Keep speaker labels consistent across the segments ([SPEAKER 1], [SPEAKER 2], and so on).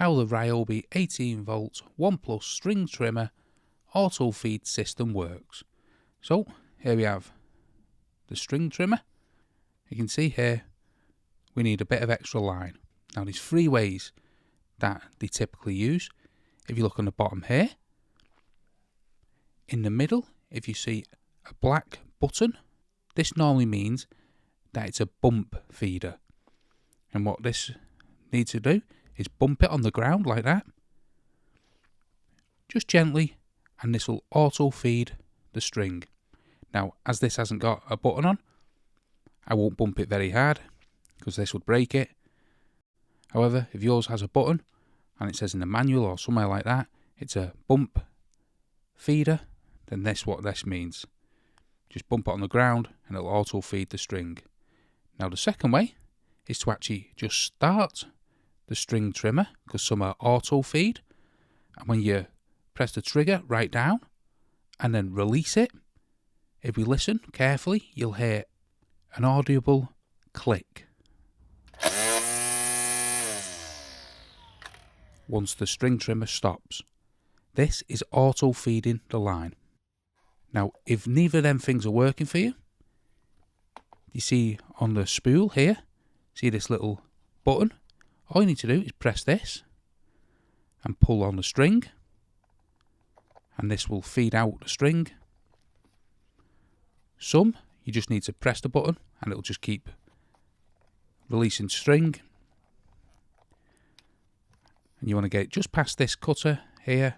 [SPEAKER 1] how the RYOBI 18V 1+ string trimmer auto feed system works. So here we have the string trimmer. You can see here we need a bit of extra line. Now there's 3 ways that they typically use. If you look on the bottom here, in the middle, if you see a black button, this normally means that it's a bump feeder. And what this needs to do is bump it on the ground like that, just gently, and this will auto feed the string. Now, as this hasn't got a button on, I won't bump it very hard because this would break it. However, if yours has a button and it says in the manual or somewhere like that, it's a bump feeder, then that's what this means. Just bump it on the ground and it'll auto feed the string. Now the second way is to actually just start the string trimmer, because some are auto feed, and when you press the trigger right down and then release it, if we listen carefully, you'll hear an audible click once the string trimmer stops. This is auto feeding the line. Now, if neither of them things are working for you, you see on the spool here, see this little button? All you need to do is press this and pull on the string, and this will feed out the string. Some, you just need to press the button and it'll just keep releasing string. And you want to get it just past this cutter here,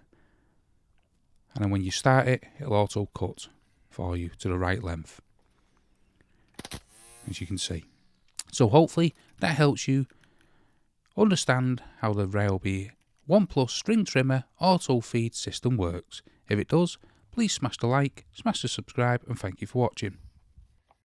[SPEAKER 1] and then when you start it, it'll auto cut for you to the right length, as you can see. So hopefully that helps you understand how the RYOBI 1+ string trimmer auto feed system works. If it does, please smash the like, smash the subscribe, and thank you for watching.